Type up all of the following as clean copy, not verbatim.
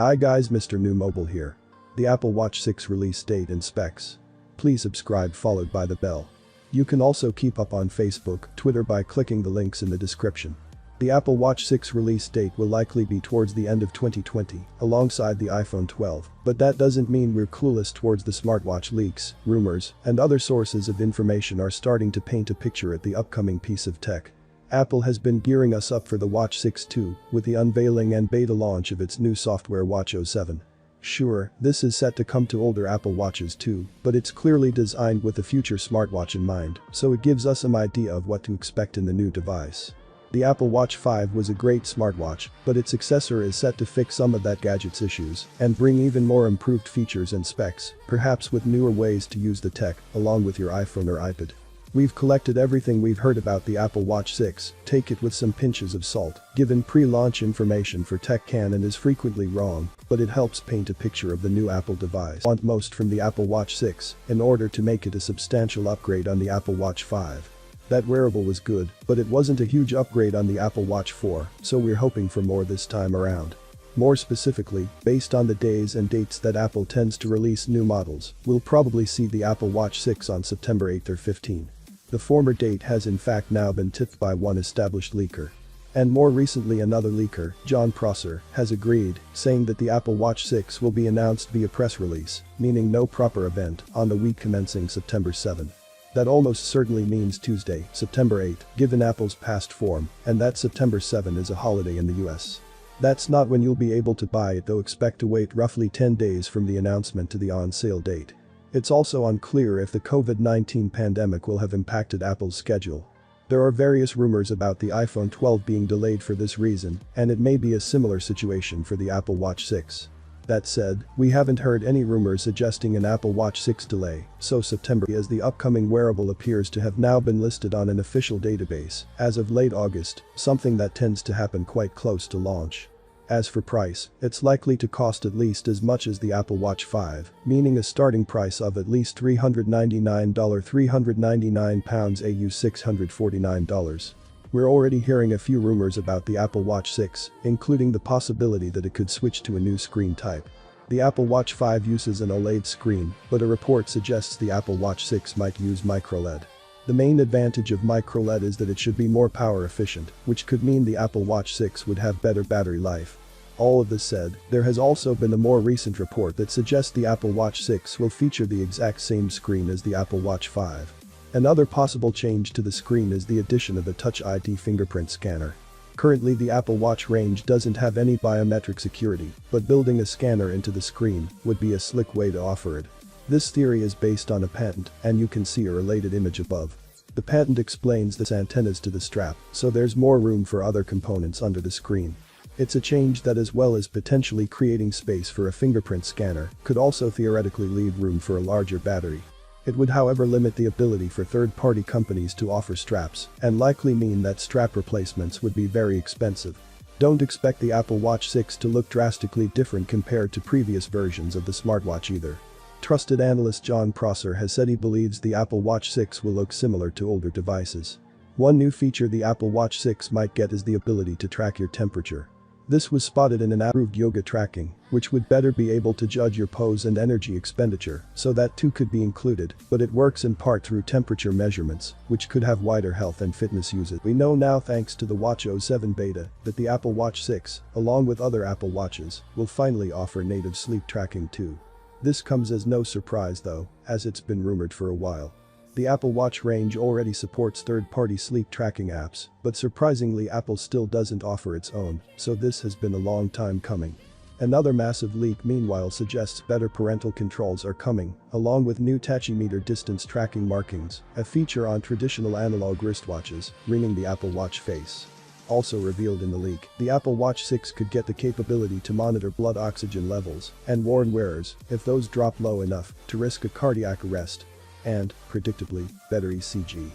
Hi guys, Mr. New Mobile here. The Apple Watch 6 release date and specs. Please subscribe followed by the bell. You can also keep up on Facebook, Twitter by clicking the links in the description. The Apple Watch 6 release date will likely be towards the end of 2020, alongside the iPhone 12, but that doesn't mean we're clueless towards the smartwatch leaks, rumors, and other sources of information are starting to paint a picture at the upcoming piece of tech. Apple has been gearing us up for the Watch 6 too, with the unveiling and beta launch of its new software WatchOS 7. Sure, this is set to come to older Apple Watches too, but it's clearly designed with the future smartwatch in mind, so it gives us some idea of what to expect in the new device. The Apple Watch 5 was a great smartwatch, but its successor is set to fix some of that gadget's issues and bring even more improved features and specs, perhaps with newer ways to use the tech, along with your iPhone or iPad. We've collected everything we've heard about the Apple Watch 6, take it with some pinches of salt, given pre-launch information for TechCan is frequently wrong, but it helps paint a picture of the new Apple device. Want most from the Apple Watch 6 in order to make it a substantial upgrade on the Apple Watch 5. That wearable was good, but it wasn't a huge upgrade on the Apple Watch 4, so we're hoping for more this time around. More specifically, based on the days and dates that Apple tends to release new models, we'll probably see the Apple Watch 6 on September 8 or 15. The former date has in fact now been tipped by one established leaker. And more recently another leaker, Jon Prosser, has agreed, saying that the Apple Watch 6 will be announced via press release, meaning no proper event, on the week commencing September 7. That almost certainly means Tuesday, September 8, given Apple's past form, and that September 7 is a holiday in the US. That's not when you'll be able to buy it though, expect to wait roughly 10 days from the announcement to the on-sale date. It's also unclear if the COVID-19 pandemic will have impacted Apple's schedule. There are various rumors about the iPhone 12 being delayed for this reason, and it may be a similar situation for the Apple Watch 6. That said, we haven't heard any rumors suggesting an Apple Watch 6 delay, so September as the upcoming wearable appears to have now been listed on an official database as of late August, something that tends to happen quite close to launch. As for price, it's likely to cost at least as much as the Apple Watch 5, meaning a starting price of at least $399 £399 AU $649. We're already hearing a few rumors about the Apple Watch 6, including the possibility that it could switch to a new screen type. The Apple Watch 5 uses an OLED screen, but a report suggests the Apple Watch 6 might use microLED. The main advantage of microLED is that it should be more power efficient, which could mean the Apple Watch 6 would have better battery life. All of this said, there has also been a more recent report that suggests the Apple Watch 6 will feature the exact same screen as the Apple Watch 5. Another possible change to the screen is the addition of a Touch ID fingerprint scanner. Currently the Apple Watch range doesn't have any biometric security, but building a scanner into the screen would be a slick way to offer it. This theory is based on a patent, and you can see a related image above. The patent explains the antennas to the strap, so there's more room for other components under the screen. It's a change that, as well as potentially creating space for a fingerprint scanner, could also theoretically leave room for a larger battery. It would however limit the ability for third-party companies to offer straps, and likely mean that strap replacements would be very expensive. Don't expect the Apple Watch 6 to look drastically different compared to previous versions of the smartwatch either. Trusted analyst Jon Prosser has said he believes the Apple Watch 6 will look similar to older devices. One new feature the Apple Watch 6 might get is the ability to track your temperature. This was spotted in an approved yoga tracking, which would better be able to judge your pose and energy expenditure, so that too could be included, but it works in part through temperature measurements, which could have wider health and fitness uses. We know now, thanks to the WatchOS 7 beta, that the Apple Watch 6, along with other Apple Watches, will finally offer native sleep tracking too. This comes as no surprise though, as it's been rumored for a while. The Apple Watch range already supports third-party sleep tracking apps, but surprisingly Apple still doesn't offer its own, so this has been a long time coming. Another massive leak meanwhile suggests better parental controls are coming, along with new tachymeter distance tracking markings, a feature on traditional analog wristwatches, ringing the Apple Watch face. Also revealed in the leak, the Apple Watch 6 could get the capability to monitor blood oxygen levels and warn wearers, if those drop low enough, to risk a cardiac arrest. And, predictably, better ECG.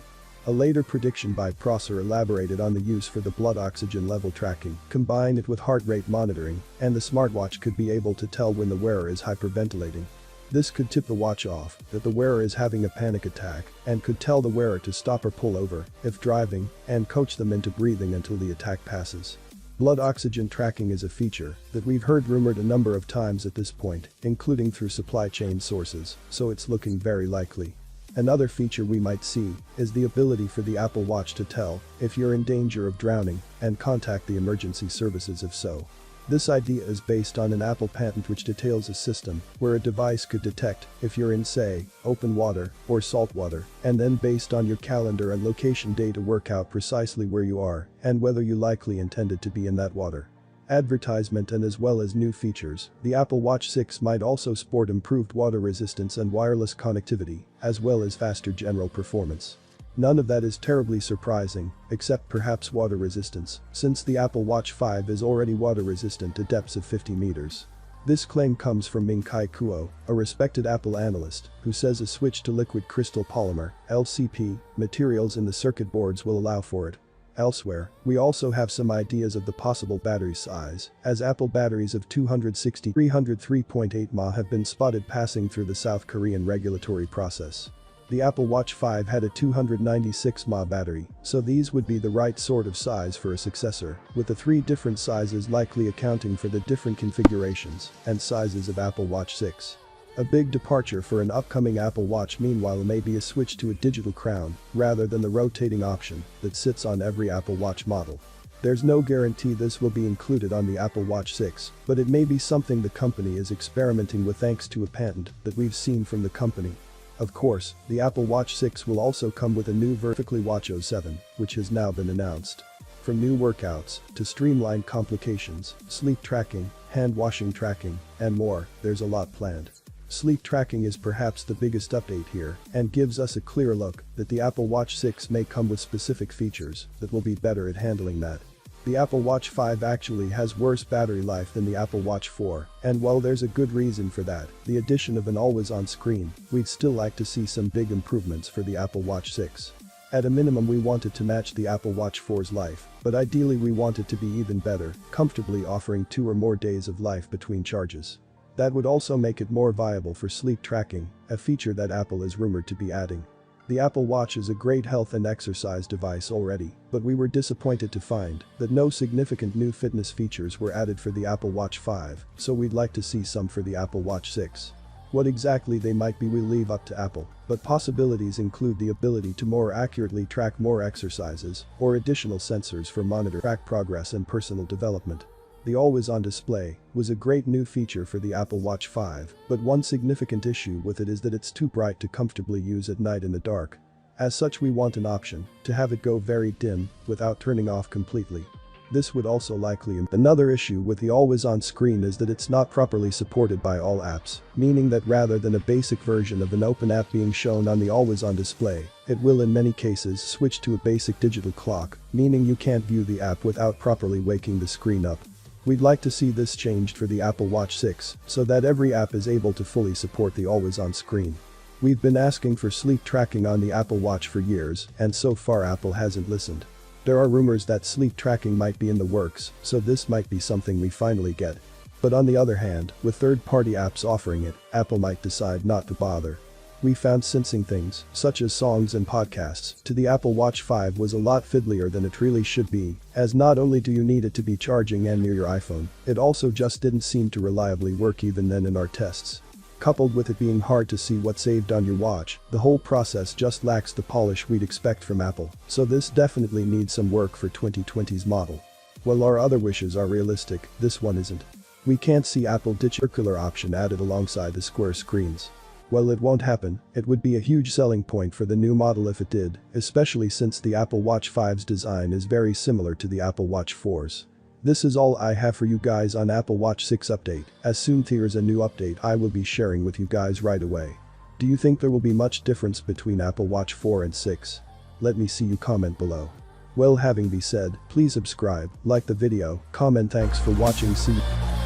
A later prediction by Prosser elaborated on the use for the blood oxygen level tracking, combine it with heart rate monitoring, and the smartwatch could be able to tell when the wearer is hyperventilating. This could tip the watch off that the wearer is having a panic attack and could tell the wearer to stop or pull over if driving and coach them into breathing until the attack passes. Blood oxygen tracking is a feature that we've heard rumored a number of times at this point, including through supply chain sources, so it's looking very likely. Another feature we might see is the ability for the Apple Watch to tell if you're in danger of drowning and contact the emergency services if so. This idea is based on an Apple patent which details a system where a device could detect if you're in, say, open water or salt water, and then based on your calendar and location data work out precisely where you are and whether you likely intended to be in that water. Advertisement and as well as new features, the Apple Watch 6 might also sport improved water resistance and wireless connectivity, as well as faster general performance. None of that is terribly surprising, except perhaps water resistance, since the Apple Watch 5 is already water resistant to depths of 50 meters. This claim comes from Ming-Chi Kuo, a respected Apple analyst, who says a switch to liquid crystal polymer (LCP) materials in the circuit boards will allow for it. Elsewhere, we also have some ideas of the possible battery size, as Apple batteries of 260-303.8 mAh have been spotted passing through the South Korean regulatory process. The Apple Watch 5 had a 296 mAh battery, so these would be the right sort of size for a successor, with the 3 different sizes likely accounting for the different configurations and sizes of Apple Watch 6. A big departure for an upcoming Apple Watch meanwhile may be a switch to a digital crown rather than the rotating option that sits on every Apple Watch model. There's no guarantee this will be included on the Apple Watch 6, but it may be something the company is experimenting with thanks to a patent that we've seen from the company. Of course, the Apple Watch 6 will also come with a new vertically Watch OS 7, which has now been announced. From new workouts to streamlined complications, sleep tracking, hand washing tracking, and more, there's a lot planned. Sleep tracking is perhaps the biggest update here and gives us a clear look that the Apple Watch 6 may come with specific features that will be better at handling that. The Apple Watch 5 actually has worse battery life than the Apple Watch 4, and while there's a good reason for that, the addition of an always-on screen, we'd still like to see some big improvements for the Apple Watch 6. At a minimum we want it to match the Apple Watch 4's life, but ideally we want it to be even better, comfortably offering 2 or more days of life between charges. That would also make it more viable for sleep tracking, a feature that Apple is rumored to be adding. The Apple Watch is a great health and exercise device already, but we were disappointed to find that no significant new fitness features were added for the Apple Watch 5, so we'd like to see some for the Apple Watch 6. What exactly they might be we'll leave up to Apple, but possibilities include the ability to more accurately track more exercises or additional sensors for track progress and personal development. The always-on display was a great new feature for the Apple Watch 5, but one significant issue with it is that it's too bright to comfortably use at night in the dark. As such we want an option to have it go very dim without turning off completely. This would also likely Another issue with the always-on screen is that it's not properly supported by all apps, meaning that rather than a basic version of an open app being shown on the always-on display, it will in many cases switch to a basic digital clock, meaning you can't view the app without properly waking the screen up. We'd like to see this changed for the Apple Watch 6 so that every app is able to fully support the always-on screen. We've been asking for sleep tracking on the Apple Watch for years, and so far Apple hasn't listened. There are rumors that sleep tracking might be in the works, so this might be something we finally get. But on the other hand, with third-party apps offering it, Apple might decide not to bother. We found sensing things, such as songs and podcasts, to the Apple Watch 5 was a lot fiddlier than it really should be, as not only do you need it to be charging and near your iPhone, it also just didn't seem to reliably work even then in our tests. Coupled with it being hard to see what's saved on your watch, the whole process just lacks the polish we'd expect from Apple, so this definitely needs some work for 2020's model. While our other wishes are realistic, this one isn't. We can't see Apple ditch circular option added alongside the square screens. While it won't happen, it would be a huge selling point for the new model if it did, especially since the Apple Watch 5's design is very similar to the Apple Watch 4's. This is all I have for you guys on Apple Watch 6 update. As soon as there's a new update I will be sharing with you guys right away. Do you think there will be much difference between Apple Watch 4 and 6? Let me see you comment below. Well, having been said, please subscribe, like the video, comment. Thanks for watching. See you.